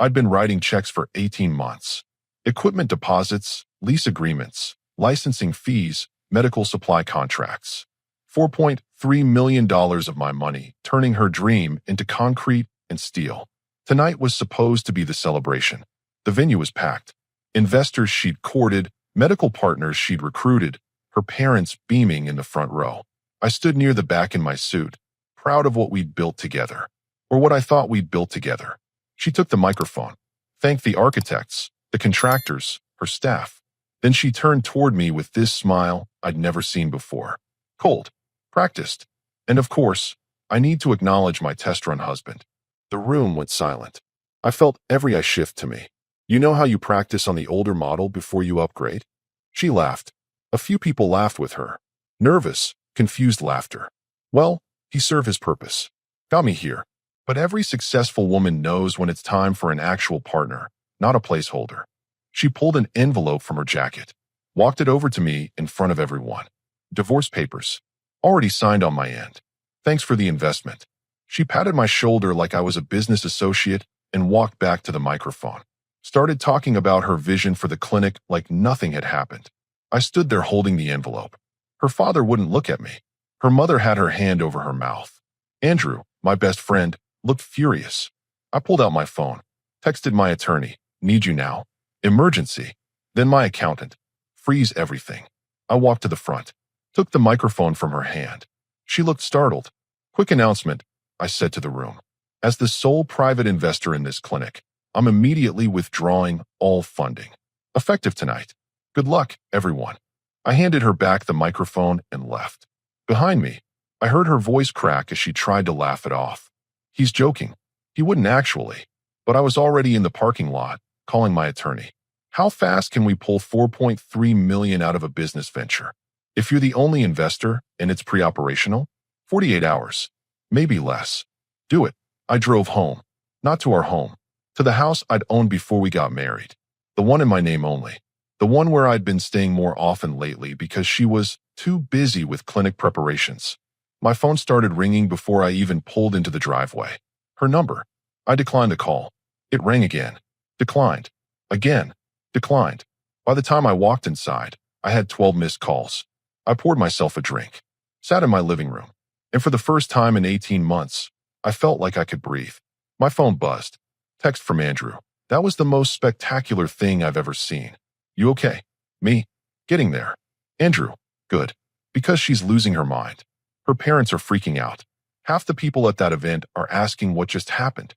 I'd been writing checks for 18 months. Equipment deposits, lease agreements, licensing fees, medical supply contracts. $4.3 million of my money, turning her dream into concrete and steel. Tonight was supposed to be the celebration. The venue was packed. Investors she'd courted, medical partners she'd recruited, her parents beaming in the front row. I stood near the back in my suit, proud of what we'd built together, or what I thought we'd built together. She took the microphone, thanked the architects, the contractors, her staff. Then she turned toward me with this smile I'd never seen before. Cold, practiced, and of course, I need to acknowledge my test run husband. The room went silent. I felt every eye shift to me. You know how you practice on the older model before you upgrade? She laughed. A few people laughed with her. Nervous, confused laughter. Well, he served his purpose. Got me here. But every successful woman knows when it's time for an actual partner, not a placeholder. She pulled an envelope from her jacket, walked it over to me in front of everyone. Divorce papers. Already signed on my end. Thanks for the investment. She patted my shoulder like I was a business associate and walked back to the microphone. Started talking about her vision for the clinic like nothing had happened. I stood there holding the envelope. Her father wouldn't look at me. Her mother had her hand over her mouth. Andrew, my best friend, looked furious. I pulled out my phone, texted my attorney, need you now, emergency, then my accountant, freeze everything. I walked to the front, took the microphone from her hand. She looked startled. Quick announcement, I said to the room. As the sole private investor in this clinic, I'm immediately withdrawing all funding. Effective tonight. Good luck, everyone. I handed her back the microphone and left. Behind me, I heard her voice crack as she tried to laugh it off. He's joking. He wouldn't actually. But I was already in the parking lot, calling my attorney. How fast can we pull $4.3 million out of a business venture? If you're the only investor and it's pre-operational, 48 hours, maybe less. Do it. I drove home. Not to our home. To the house I'd owned before we got married. The one in my name only. The one where I'd been staying more often lately because she was too busy with clinic preparations. My phone started ringing before I even pulled into the driveway. Her number. I declined the call. It rang again. Declined. Again. Declined. By the time I walked inside, I had 12 missed calls. I poured myself a drink. Sat in my living room. And for the first time in 18 months, I felt like I could breathe. My phone buzzed. Text from Andrew. That was the most spectacular thing I've ever seen. You okay? Me? Getting there. Andrew. Good. Because she's losing her mind. Her parents are freaking out. Half the people at that event are asking what just happened.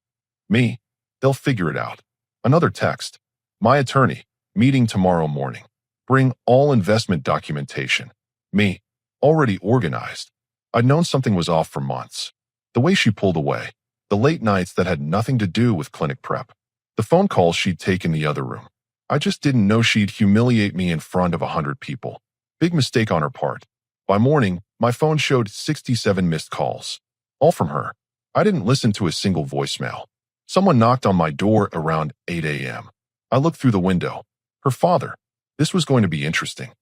Me? They'll figure it out. Another text. My attorney. Meeting tomorrow morning. Bring all investment documentation. Me. Already organized. I'd known something was off for months. The way she pulled away. The late nights that had nothing to do with clinic prep. The phone calls she'd take in the other room. I just didn't know she'd humiliate me in front of 100 people. Big mistake on her part. By morning, my phone showed 67 missed calls. All from her. I didn't listen to a single voicemail. Someone knocked on my door around 8 a.m. I looked through the window. Her father. This was going to be interesting.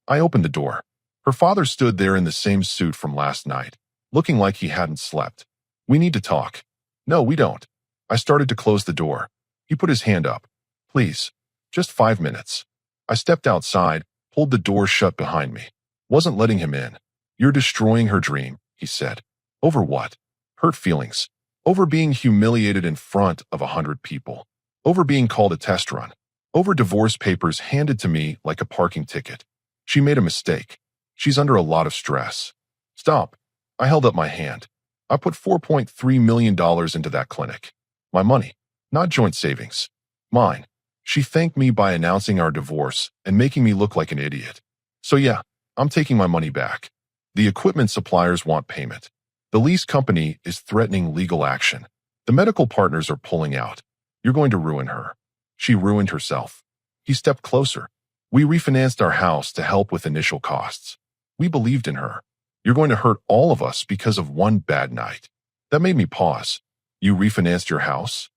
I opened the door. Her father stood there in the same suit from last night, looking like he hadn't slept. We need to talk. No, we don't. I started to close the door. He put his hand up. Please. Just 5 minutes. I stepped outside, pulled the door shut behind me. Wasn't letting him in. You're destroying her dream, he said. Over what? Hurt feelings. Over being humiliated in front of 100 people. Over being called a test run. Over divorce papers handed to me like a parking ticket. She made a mistake. She's under a lot of stress. Stop. I held up my hand. I put $4.3 million into that clinic. My money, not joint savings. Mine. She thanked me by announcing our divorce and making me look like an idiot. So yeah, I'm taking my money back. The equipment suppliers want payment. The lease company is threatening legal action. The medical partners are pulling out. You're going to ruin her. She ruined herself. He stepped closer. We refinanced our house to help with initial costs. We believed in her. You're going to hurt all of us because of one bad night. That made me pause. You refinanced your house?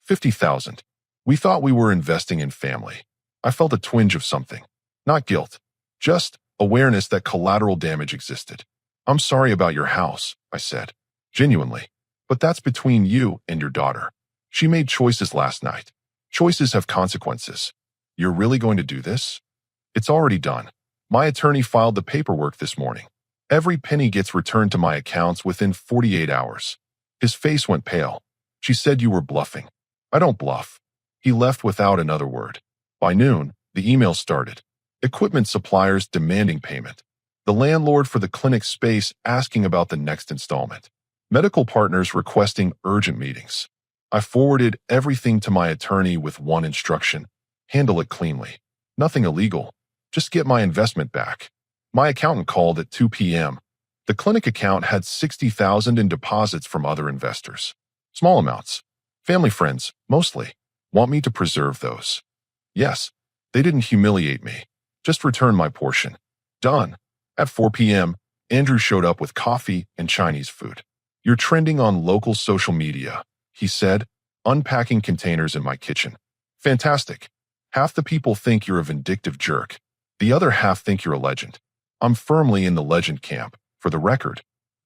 $50,000. We thought we were investing in family. I felt a twinge of something. Not guilt. Just awareness that collateral damage existed. I'm sorry about your house, I said. Genuinely. But that's between you and your daughter. She made choices last night. Choices have consequences. You're really going to do this? It's already done. My attorney filed the paperwork this morning. Every penny gets returned to my accounts within 48 hours. His face went pale. She said you were bluffing. I don't bluff. He left without another word. By noon, the email started. Equipment suppliers demanding payment. The landlord for the clinic space asking about the next installment. Medical partners requesting urgent meetings. I forwarded everything to my attorney with one instruction. Handle it cleanly. Nothing illegal. Just get my investment back. My accountant called at 2 p.m. The clinic account had $60,000 in deposits from other investors. Small amounts. Family friends, mostly. Want me to preserve those. Yes. They didn't humiliate me. Just return my portion. Done. At 4 p.m., Andrew showed up with coffee and Chinese food. You're trending on local social media, he said, unpacking containers in my kitchen. Fantastic. Half the people think you're a vindictive jerk. The other half think you're a legend. I'm firmly in the legend camp, for the record.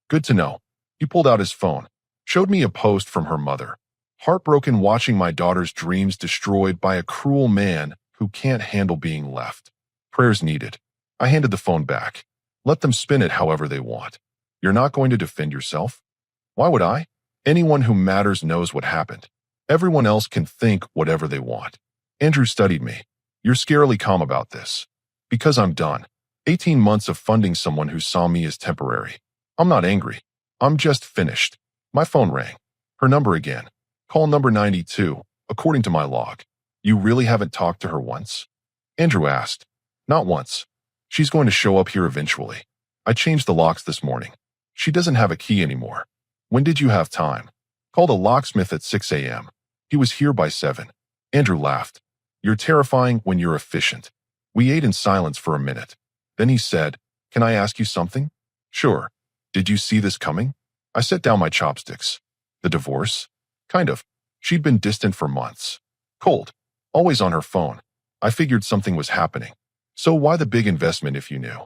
Good to know. He pulled out his phone, showed me a post from her mother. Heartbroken watching my daughter's dreams destroyed by a cruel man who can't handle being left. Prayers needed. I handed the phone back. Let them spin it however they want. You're not going to defend yourself? Why would I? Anyone who matters knows what happened. Everyone else can think whatever they want. Andrew studied me. You're scarily calm about this. Because I'm done. 18 months of funding someone who saw me as temporary. I'm not angry. I'm just finished. My phone rang. Her number again. Call number 92, according to my log. You really haven't talked to her once? Andrew asked. Not once. She's going to show up here eventually. I changed the locks this morning. She doesn't have a key anymore. When did you have time? Called a locksmith at 6 a.m. He was here by 7. Andrew laughed. You're terrifying when you're efficient. We ate in silence for a minute. Then he said, Can I ask you something? Sure. Did you see this coming? I set down my chopsticks. The divorce? Kind of. She'd been distant for months. Cold. Always on her phone. I figured something was happening. So why the big investment if you knew?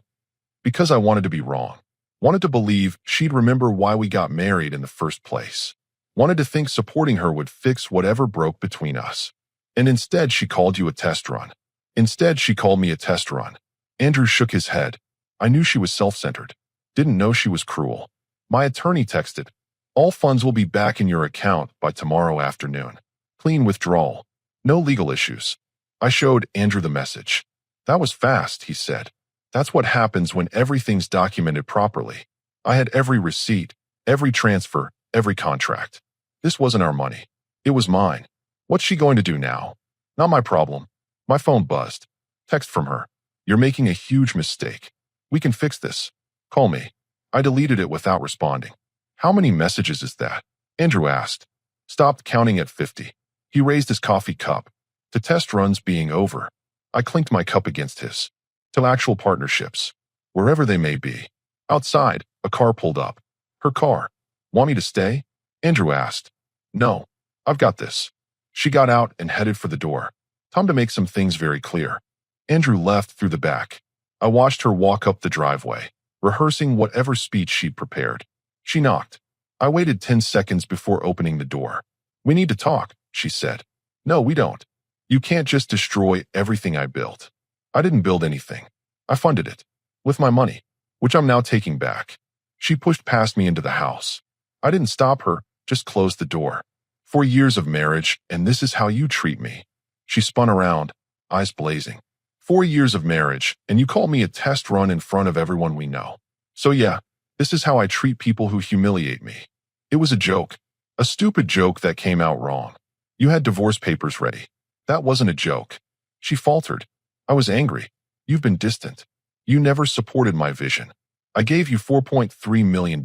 Because I wanted to be wrong. Wanted to believe she'd remember why we got married in the first place. Wanted to think supporting her would fix whatever broke between us. And instead she called you a test run. Instead she called me a test run. Andrew shook his head. I knew she was self-centered. Didn't know she was cruel. My attorney texted. All funds will be back in your account by tomorrow afternoon. Clean withdrawal. No legal issues. I showed Andrew the message. That was fast, he said. That's what happens when everything's documented properly. I had every receipt, every transfer, every contract. This wasn't our money. It was mine. What's she going to do now? Not my problem. My phone buzzed. Text from her. You're making a huge mistake. We can fix this. Call me. I deleted it without responding. How many messages is that? Andrew asked. Stopped counting at 50. He raised his coffee cup. To test runs being over. I clinked my cup against his. To actual partnerships. Wherever they may be. Outside, a car pulled up. Her car. Want me to stay? Andrew asked. No. I've got this. She got out and headed for the door. Time to make some things very clear. Andrew left through the back. I watched her walk up the driveway, rehearsing whatever speech she'd prepared. She knocked. I waited 10 seconds before opening the door. We need to talk, she said. No, we don't. You can't just destroy everything I built. I didn't build anything. I funded it. With my money, which I'm now taking back. She pushed past me into the house. I didn't stop her, just closed the door. 4 years of marriage, and this is how you treat me. She spun around, eyes blazing. 4 years of marriage, and you call me a test run in front of everyone we know. So yeah, this is how I treat people who humiliate me. It was a joke. A stupid joke that came out wrong. You had divorce papers ready. That wasn't a joke. She faltered. I was angry. You've been distant. You never supported my vision. I gave you $4.3 million.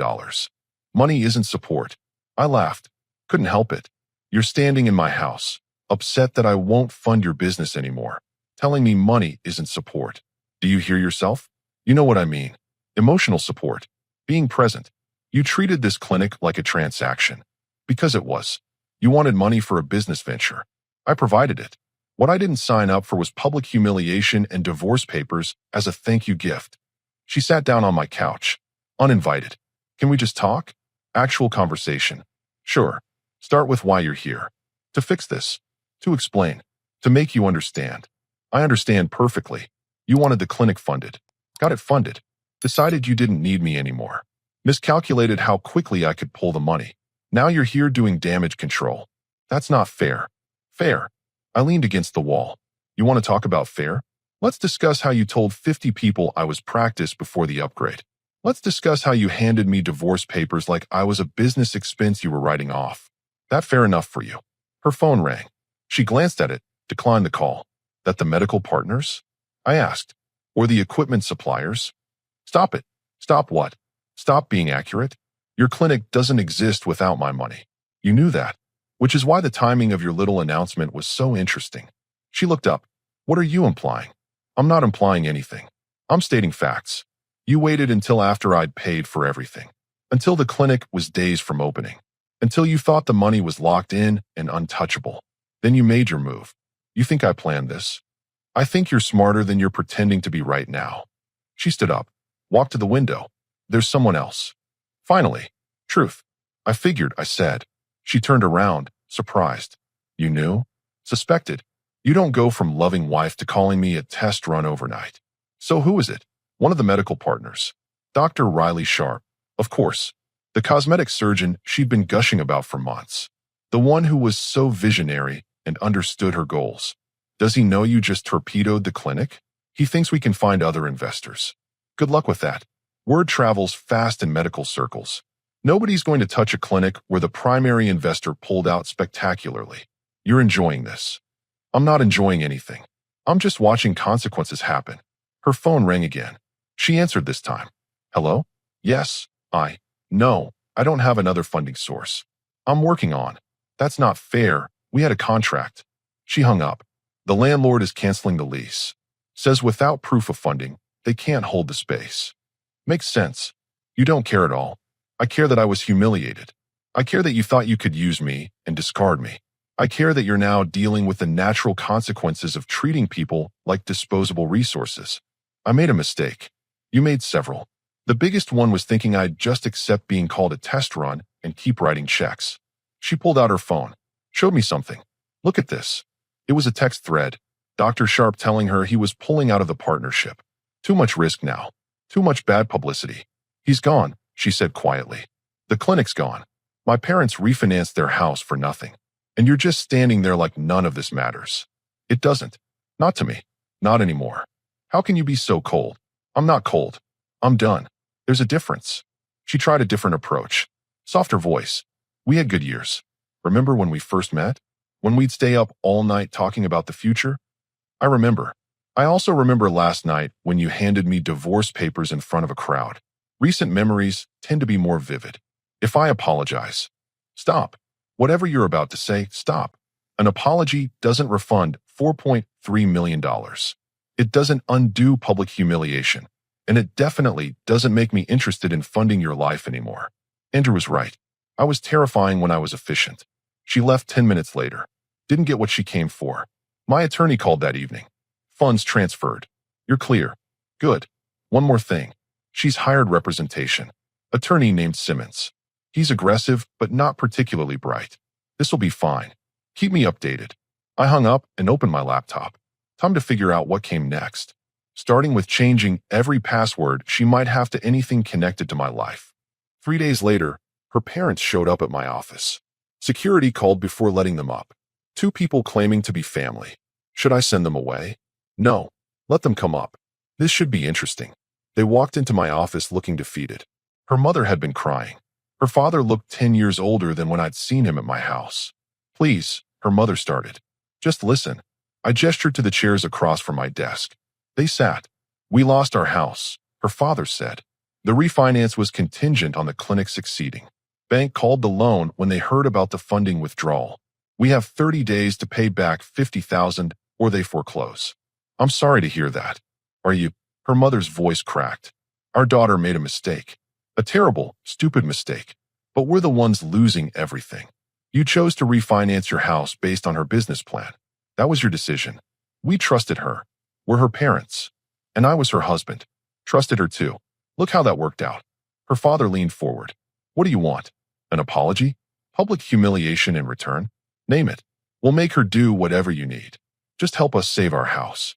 Money isn't support. I laughed. Couldn't help it. You're standing in my house, upset that I won't fund your business anymore, telling me money isn't support. Do you hear yourself? You know what I mean. Emotional support. Being present. You treated this clinic like a transaction. Because it was. You wanted money for a business venture. I provided it. What I didn't sign up for was public humiliation and divorce papers as a thank you gift. She sat down on my couch. Uninvited. Can we just talk? Actual conversation. Sure. Start with why you're here. To fix this. To explain. To make you understand. I understand perfectly. You wanted the clinic funded. Got it funded. Decided you didn't need me anymore. Miscalculated how quickly I could pull the money. Now you're here doing damage control. That's not fair. Fair. I leaned against the wall. You want to talk about fair? Let's discuss how you told 50 people I was practiced before the upgrade. Let's discuss how you handed me divorce papers like I was a business expense you were writing off. That fair enough for you? Her phone rang. She glanced at it, declined the call. That the medical partners? I asked. Or the equipment suppliers? Stop it. Stop what? Stop being accurate. Your clinic doesn't exist without my money. You knew that, which is why the timing of your little announcement was so interesting. She looked up. What are you implying? I'm not implying anything. I'm stating facts. You waited until after I'd paid for everything. Until the clinic was days from opening. Until you thought the money was locked in and untouchable. Then you made your move. You think I planned this? I think you're smarter than you're pretending to be right now. She stood up, walked to the window. There's someone else. Finally. Truth. I figured, I said. She turned around, surprised. You knew? Suspected. You don't go from loving wife to calling me a test run overnight. So who is it? One of the medical partners. Dr. Riley Sharp. Of course. The cosmetic surgeon she'd been gushing about for months. The one who was so visionary and understood her goals. Does he know you just torpedoed the clinic? He thinks we can find other investors. Good luck with that. Word travels fast in medical circles. Nobody's going to touch a clinic where the primary investor pulled out spectacularly. You're enjoying this. I'm not enjoying anything. I'm just watching consequences happen. Her phone rang again. She answered this time. Hello? Yes, No, I don't have another funding source. I'm working on. That's not fair. We had a contract. She hung up. The landlord is canceling the lease. Says without proof of funding, they can't hold the space. Makes sense. You don't care at all. I care that I was humiliated. I care that you thought you could use me and discard me. I care that you're now dealing with the natural consequences of treating people like disposable resources. I made a mistake. You made several. The biggest one was thinking I'd just accept being called a test run and keep writing checks. She pulled out her phone, showed me something. Look at this. It was a text thread. Dr. Sharp telling her he was pulling out of the partnership. Too much risk now. Too much bad publicity. He's gone, she said quietly. The clinic's gone. My parents refinanced their house for nothing. And you're just standing there like none of this matters. It doesn't. Not to me. Not anymore. How can you be so cold? I'm not cold. I'm done. There's a difference. She tried a different approach. Softer voice. We had good years. Remember when we first met? When we'd stay up all night talking about the future? I remember. I also remember last night when you handed me divorce papers in front of a crowd. Recent memories tend to be more vivid. If I apologize. Stop. Whatever you're about to say, stop. An apology doesn't refund $4.3 million. It doesn't undo public humiliation. And it definitely doesn't make me interested in funding your life anymore. Andrew was right. I was terrifying when I was efficient. She left 10 minutes later. Didn't get what she came for. My attorney called that evening. Funds transferred. You're clear. Good. One more thing. She's hired representation. Attorney named Simmons. He's aggressive, but not particularly bright. This'll be fine. Keep me updated. I hung up and opened my laptop. Time to figure out what came next. Starting with changing every password she might have to anything connected to my life. 3 days later, her parents showed up at my office. Security called before letting them up. 2 people claiming to be family. Should I send them away? No. Let them come up. This should be interesting. They walked into my office looking defeated. Her mother had been crying. Her father looked 10 years older than when I'd seen him at my house. Please, her mother started. Just listen. I gestured to the chairs across from my desk. They sat. We lost our house, her father said. The refinance was contingent on the clinic succeeding. Bank called the loan when they heard about the funding withdrawal. We have 30 days to pay back $50,000 or they foreclose. I'm sorry to hear that. Are you? Her mother's voice cracked. Our daughter made a mistake. A terrible, stupid mistake. But we're the ones losing everything. You chose to refinance your house based on her business plan. That was your decision. We trusted her. We're her parents. And I was her husband. Trusted her too. Look how that worked out. Her father leaned forward. What do you want? An apology? Public humiliation in return? Name it. We'll make her do whatever you need. Just help us save our house.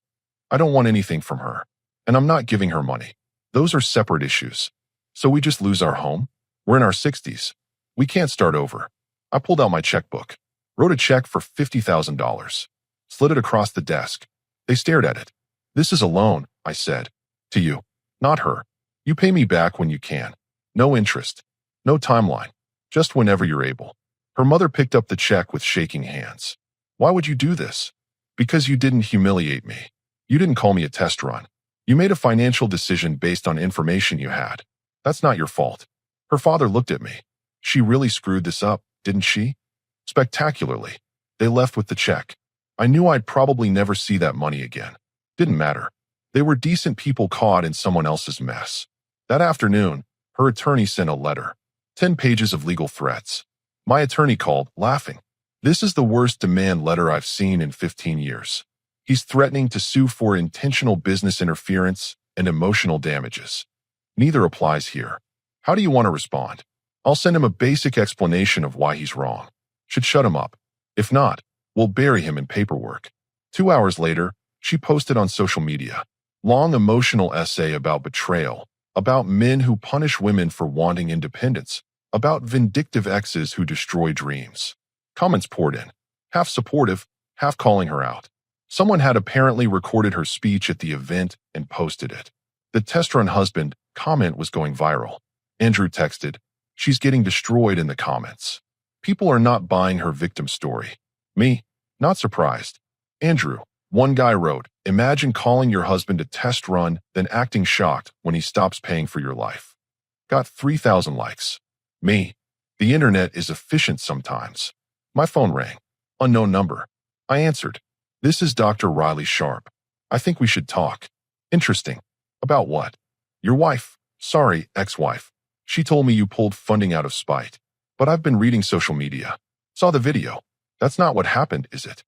I don't want anything from her. And I'm not giving her money. Those are separate issues. So we just lose our home? We're in our 60s. We can't start over. I pulled out my checkbook, wrote a check for $50,000, slid it across the desk. They stared at it. This is a loan, I said. To you, not her. You pay me back when you can. No interest. No timeline. Just whenever you're able. Her mother picked up the check with shaking hands. Why would you do this? Because you didn't humiliate me. You didn't call me a test run. You made a financial decision based on information you had. That's not your fault. Her father looked at me. She really screwed this up, didn't she? Spectacularly. They left with the check. I knew I'd probably never see that money again. Didn't matter. They were decent people caught in someone else's mess. That afternoon, her attorney sent a letter. 10 pages of legal threats. My attorney called, laughing. This is the worst demand letter I've seen in 15 years. He's threatening to sue for intentional business interference and emotional damages. Neither applies here. How do you want to respond? I'll send him a basic explanation of why he's wrong. Should shut him up. If not, we'll bury him in paperwork. 2 hours later, she posted on social media. Long emotional essay about betrayal, about men who punish women for wanting independence, about vindictive exes who destroy dreams. Comments poured in, half supportive, half calling her out. Someone had apparently recorded her speech at the event and posted it. The test run husband comment was going viral. Andrew texted, she's getting destroyed in the comments. People are not buying her victim story. Me? Not surprised. Andrew, one guy wrote, imagine calling your husband a test run, then acting shocked when he stops paying for your life. Got 3,000 likes. Me? The internet is efficient sometimes. My phone rang. Unknown number. I answered. This is Dr. Riley Sharp. I think we should talk. Interesting. About what? Your wife. Sorry, ex-wife. She told me you pulled funding out of spite. But I've been reading social media. Saw the video. That's not what happened, is it?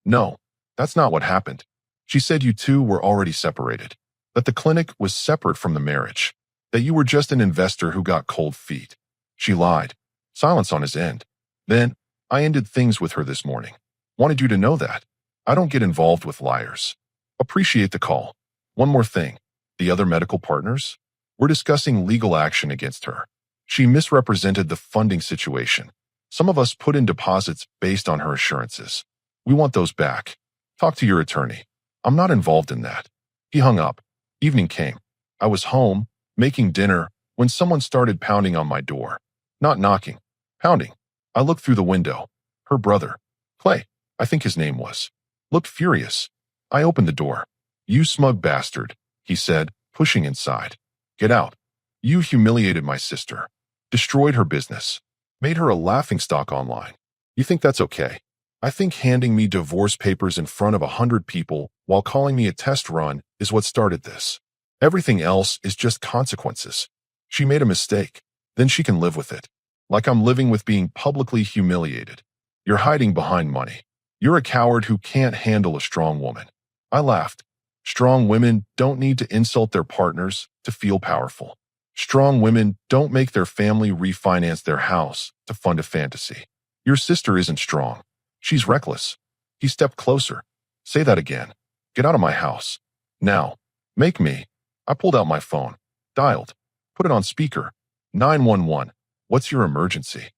No, that's not what happened. She said you two were already separated. That the clinic was separate from the marriage. That you were just an investor who got cold feet. She lied. Silence on his end. Then, I ended things with her this morning. Wanted you to know that. I don't get involved with liars. Appreciate the call. One more thing. The other medical partners? We're discussing legal action against her. She misrepresented the funding situation. Some of us put in deposits based on her assurances. We want those back. Talk to your attorney. I'm not involved in that. He hung up. Evening came. I was home, making dinner, when someone started pounding on my door. Not knocking. Pounding. I looked through the window. Her brother. Clay, I think his name was. Looked furious. I opened the door. You smug bastard, he said, pushing inside. Get out. You humiliated my sister. Destroyed her business. Made her a laughingstock online. You think that's okay? I think handing me divorce papers in front of 100 people while calling me a test run is what started this. Everything else is just consequences. She made a mistake. Then she can live with it. Like I'm living with being publicly humiliated. You're hiding behind money. You're a coward who can't handle a strong woman. I laughed. Strong women don't need to insult their partners to feel powerful. Strong women don't make their family refinance their house to fund a fantasy. Your sister isn't strong. She's reckless. He stepped closer. Say that again. Get out of my house. Now. Make me. I pulled out my phone. Dialed. Put it on speaker. 911. What's your emergency?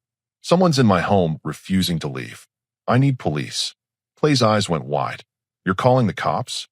Someone's in my home refusing to leave. I need police. Clay's eyes went wide. You're calling the cops?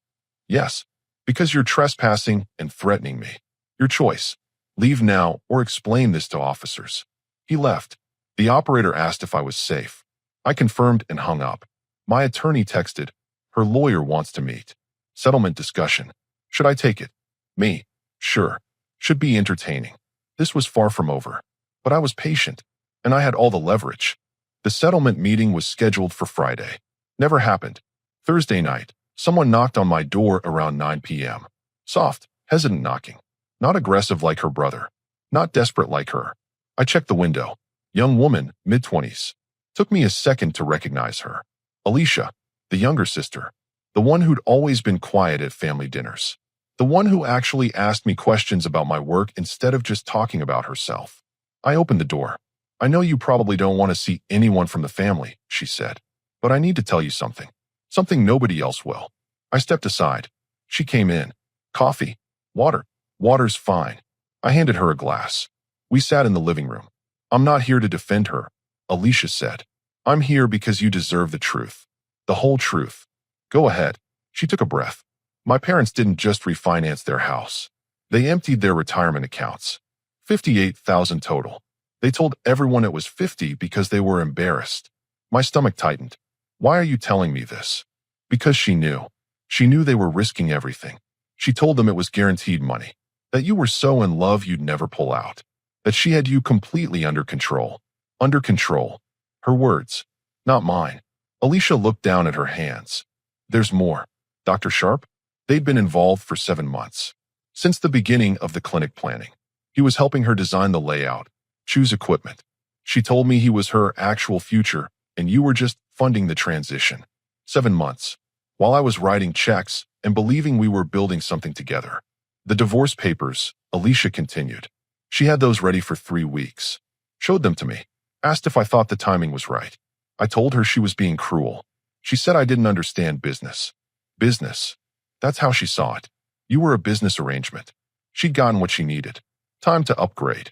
Yes. Because you're trespassing and threatening me. Your choice. Leave now or explain this to officers. He left. The operator asked if I was safe. I confirmed and hung up. My attorney texted. Her lawyer wants to meet. Settlement discussion. Should I take it? Me. Sure. Should be entertaining. This was far from over. But I was patient. And I had all the leverage. The settlement meeting was scheduled for Friday. Never happened. Thursday night, someone knocked on my door around 9 p.m. Soft, hesitant knocking. Not aggressive like her brother. Not desperate like her. I checked the window. Young woman, mid-20s. Took me a second to recognize her. Alicia, the younger sister. The one who'd always been quiet at family dinners. The one who actually asked me questions about my work instead of just talking about herself. I opened the door. I know you probably don't want to see anyone from the family, she said. But I need to tell you something. Something nobody else will. I stepped aside. She came in. Coffee. Water. Water's fine. I handed her a glass. We sat in the living room. I'm not here to defend her, Alicia said. I'm here because you deserve the truth. The whole truth. Go ahead. She took a breath. My parents didn't just refinance their house. They emptied their retirement accounts. 58,000 total. They told everyone it was 50 because they were embarrassed. My stomach tightened. Why are you telling me this? Because she knew. She knew they were risking everything. She told them it was guaranteed money. That you were so in love you'd never pull out. That she had you completely under control. Under control. Her words, not mine. Alicia looked down at her hands. There's more. Dr. Sharp? They'd been involved for 7 months. Since the beginning of the clinic planning. He was helping her design the layout, choose equipment. She told me he was her actual future, and you were just funding the transition. 7 months. While I was writing checks and believing we were building something together. The divorce papers, Alicia continued. She had those ready for 3 weeks. Showed them to me. Asked if I thought the timing was right. I told her she was being cruel. She said I didn't understand business. Business. That's how she saw it. You were a business arrangement. She'd gotten what she needed. Time to upgrade.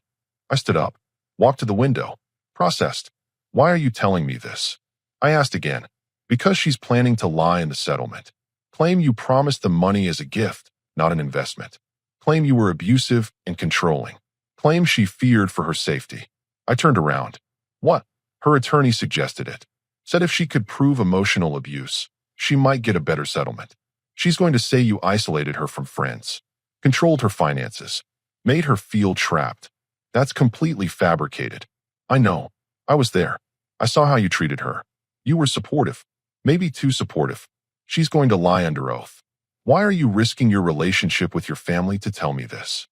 I stood up, walked to the window, processed. Why are you telling me this? I asked again. Because she's planning to lie in the settlement. Claim you promised the money as a gift, not an investment. Claim you were abusive and controlling. Claim she feared for her safety. I turned around. What? Her attorney suggested it. Said if she could prove emotional abuse, she might get a better settlement. She's going to say you isolated her from friends, controlled her finances, made her feel trapped. That's completely fabricated. I know. I was there. I saw how you treated her. You were supportive. Maybe too supportive. She's going to lie under oath. Why are you risking your relationship with your family to tell me this?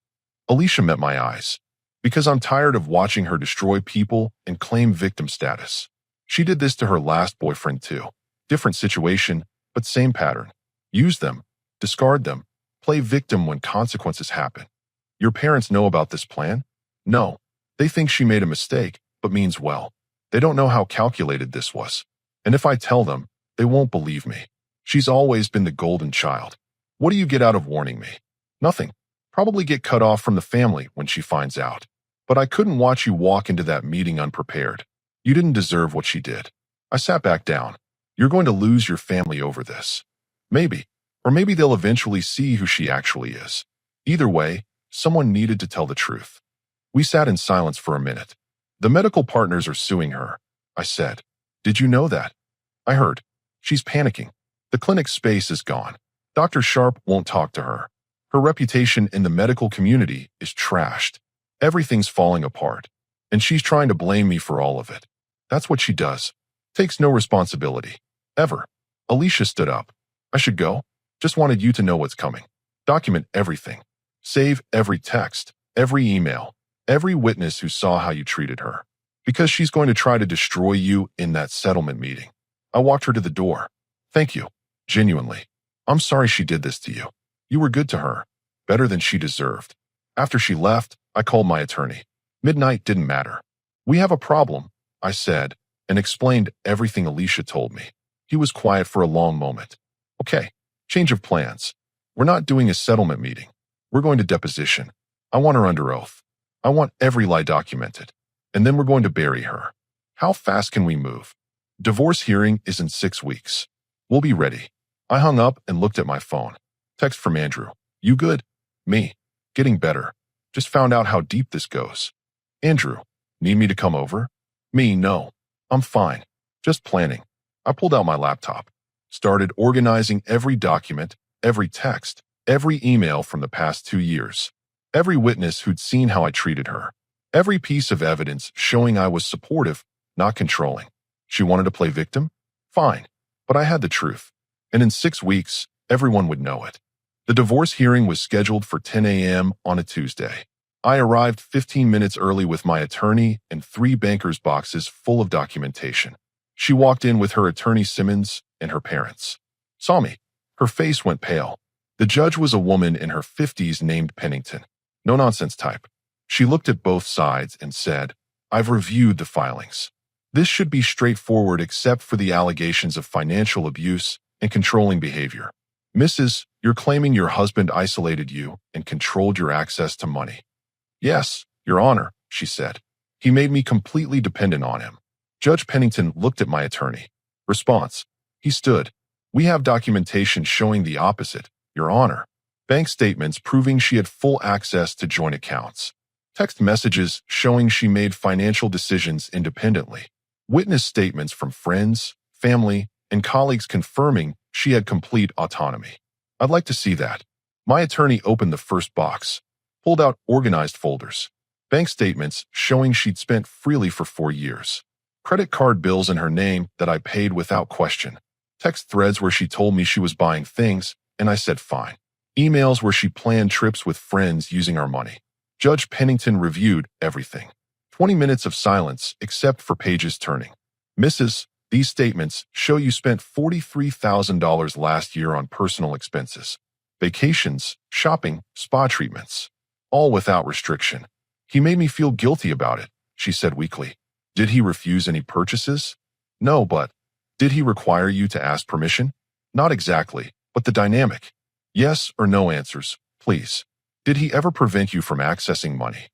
Alicia met my eyes. Because I'm tired of watching her destroy people and claim victim status. She did this to her last boyfriend too. Different situation, but same pattern. Use them, discard them, play victim when consequences happen. Your parents know about this plan? No. They think she made a mistake, but means well. They don't know how calculated this was. And if I tell them, they won't believe me. She's always been the golden child. What do you get out of warning me? Nothing. Probably get cut off from the family when she finds out. But I couldn't watch you walk into that meeting unprepared. You didn't deserve what she did. I sat back down. You're going to lose your family over this. Maybe. Or maybe they'll eventually see who she actually is. Either way, someone needed to tell the truth. We sat in silence for a minute. The medical partners are suing her, I said. Did you know that? I heard. She's panicking. The clinic space is gone. Dr. Sharp won't talk to her. Her reputation in the medical community is trashed. Everything's falling apart. And she's trying to blame me for all of it. That's what she does. Takes no responsibility. Ever. Alicia stood up. I should go? Just wanted you to know what's coming. Document everything. Save every text, every email, every witness who saw how you treated her. Because she's going to try to destroy you in that settlement meeting. I walked her to the door. Thank you. Genuinely. I'm sorry she did this to you. You were good to her. Better than she deserved. After she left, I called my attorney. Midnight didn't matter. We have a problem, I said, and explained everything Alicia told me. He was quiet for a long moment. Okay, change of plans. We're not doing a settlement meeting. We're going to deposition. I want her under oath. I want every lie documented. And then we're going to bury her. How fast can we move? Divorce hearing is in 6 weeks. We'll be ready. I hung up and looked at my phone. Text from Andrew. You good? Me. Getting better. Just found out how deep this goes. Andrew. Need me to come over? Me, no. I'm fine. Just planning. I pulled out my laptop. Started organizing every document, every text, every email from the past 2 years. Every witness who'd seen how I treated her. Every piece of evidence showing I was supportive, not controlling. She wanted to play victim? Fine. But I had the truth. And in 6 weeks, everyone would know it. The divorce hearing was scheduled for 10 a.m. on a Tuesday. I arrived 15 minutes early with my attorney and 3 banker's boxes full of documentation. She walked in with her attorney Simmons and her parents. Saw me. Her face went pale. The judge was a woman in her 50s named Pennington. No-nonsense type. She looked at both sides and said, I've reviewed the filings. This should be straightforward except for the allegations of financial abuse and controlling behavior. Mrs., you're claiming your husband isolated you and controlled your access to money. Yes, Your Honor, she said. He made me completely dependent on him. Judge Pennington looked at my attorney. Response. He stood. We have documentation showing the opposite, Your Honor. Bank statements proving she had full access to joint accounts. Text messages showing she made financial decisions independently. Witness statements from friends, family, and colleagues confirming she had complete autonomy. I'd like to see that. My attorney opened the first box, pulled out organized folders. Bank statements showing she'd spent freely for 4 years. Credit card bills in her name that I paid without question. Text threads where she told me she was buying things, and I said fine. Emails where she planned trips with friends using our money. Judge Pennington reviewed everything. 20 minutes of silence except for pages turning. Mrs., these statements show you spent $43,000 last year on personal expenses. Vacations, shopping, spa treatments. All without restriction. He made me feel guilty about it, she said weakly. Did he refuse any purchases? No, but did he require you to ask permission? Not exactly, but the dynamic. Yes or no answers, please. Did he ever prevent you from accessing money?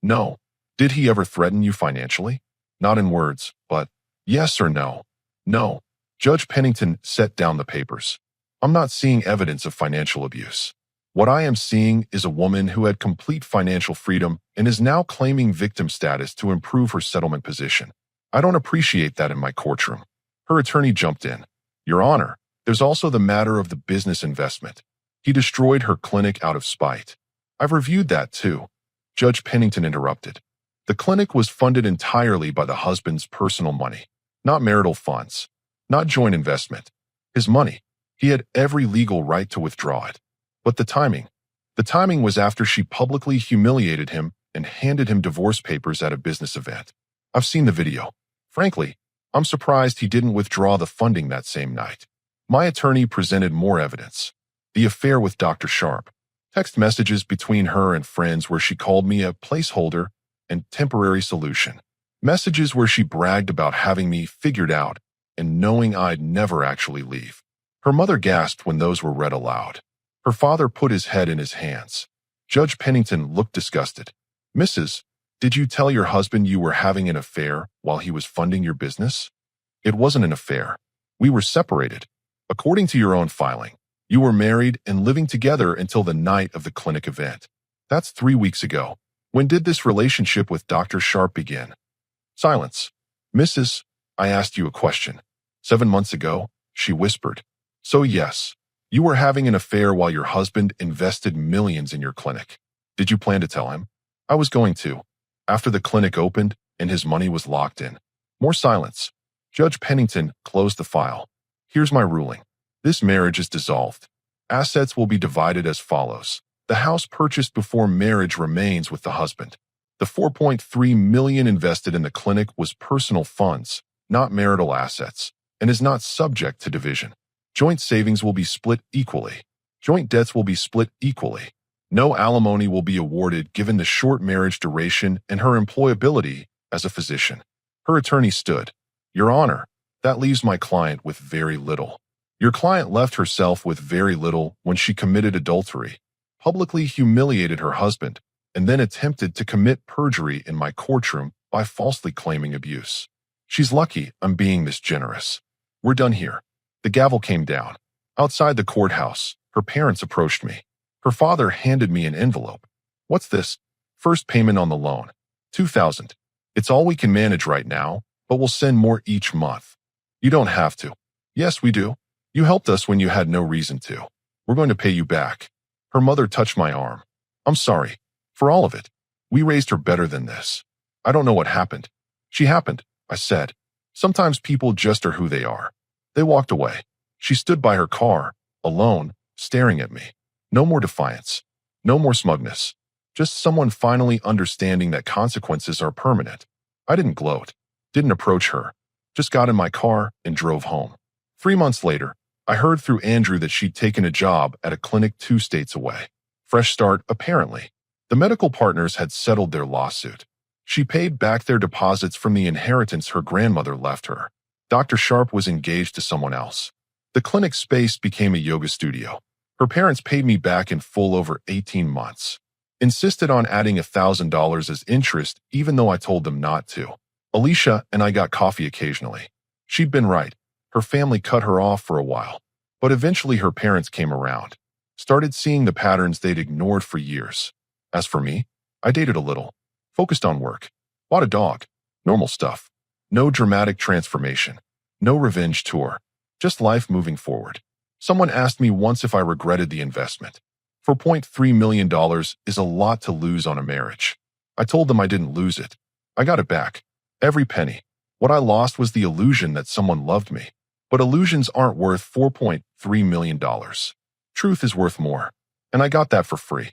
No. Did he ever threaten you financially? Not in words, but yes or no? No. Judge Pennington set down the papers. I'm not seeing evidence of financial abuse. What I am seeing is a woman who had complete financial freedom and is now claiming victim status to improve her settlement position. I don't appreciate that in my courtroom. Her attorney jumped in. Your Honor, there's also the matter of the business investment. He destroyed her clinic out of spite. I've reviewed that too. Judge Pennington interrupted. The clinic was funded entirely by the husband's personal money, not marital funds, not joint investment. His money. He had every legal right to withdraw it. But the timing was after she publicly humiliated him and handed him divorce papers at a business event. I've seen the video. Frankly, I'm surprised he didn't withdraw the funding that same night. My attorney presented more evidence. The affair with Dr. Sharp. Text messages between her and friends where she called me a placeholder and temporary solution. Messages where she bragged about having me figured out and knowing I'd never actually leave. Her mother gasped when those were read aloud. Her father put his head in his hands. Judge Pennington looked disgusted. Mrs., did you tell your husband you were having an affair while he was funding your business? It wasn't an affair. We were separated. According to your own filing, you were married and living together until the night of the clinic event. That's 3 weeks ago. When did this relationship with Dr. Sharp begin? Silence. Mrs., I asked you a question. 7 months ago, she whispered. So yes, you were having an affair while your husband invested millions in your clinic. Did you plan to tell him? I was going to. After the clinic opened and his money was locked in. More silence. Judge Pennington closed the file. Here's my ruling. This marriage is dissolved. Assets will be divided as follows. The house purchased before marriage remains with the husband. The $4.3 million invested in the clinic was personal funds, not marital assets, and is not subject to division. Joint savings will be split equally. Joint debts will be split equally. No alimony will be awarded given the short marriage duration and her employability as a physician. Her attorney stood. Your Honor, that leaves my client with very little. Your client left herself with very little when she committed adultery, publicly humiliated her husband, and then attempted to commit perjury in my courtroom by falsely claiming abuse. She's lucky I'm being this generous. We're done here. The gavel came down. Outside the courthouse, her parents approached me. Her father handed me an envelope. What's this? First payment on the loan. $2,000. It's all we can manage right now, but we'll send more each month. You don't have to. Yes, we do. You helped us when you had no reason to. We're going to pay you back. Her mother touched my arm. I'm sorry. For all of it. We raised her better than this. I don't know what happened. She happened, I said. Sometimes people just are who they are. They walked away. She stood by her car, alone, staring at me. No more defiance. No more smugness. Just someone finally understanding that consequences are permanent. I didn't gloat. Didn't approach her. Just got in my car and drove home. 3 months later, I heard through Andrew that she'd taken a job at a clinic 2 states away. Fresh start, apparently. The medical partners had settled their lawsuit. She paid back their deposits from the inheritance her grandmother left her. Dr. Sharp was engaged to someone else. The clinic space became a yoga studio. Her parents paid me back in full over 18 months. Insisted on adding $1,000 as interest even though I told them not to. Alicia and I got coffee occasionally. She'd been right. Her family cut her off for a while. But eventually her parents came around. Started seeing the patterns they'd ignored for years. As for me, I dated a little. Focused on work. Bought a dog. Normal stuff. No dramatic transformation. No revenge tour. Just life moving forward. Someone asked me once if I regretted the investment. $4.3 million is a lot to lose on a marriage. I told them I didn't lose it. I got it back. Every penny. What I lost was the illusion that someone loved me. But illusions aren't worth $4.3 million. Truth is worth more. And I got that for free.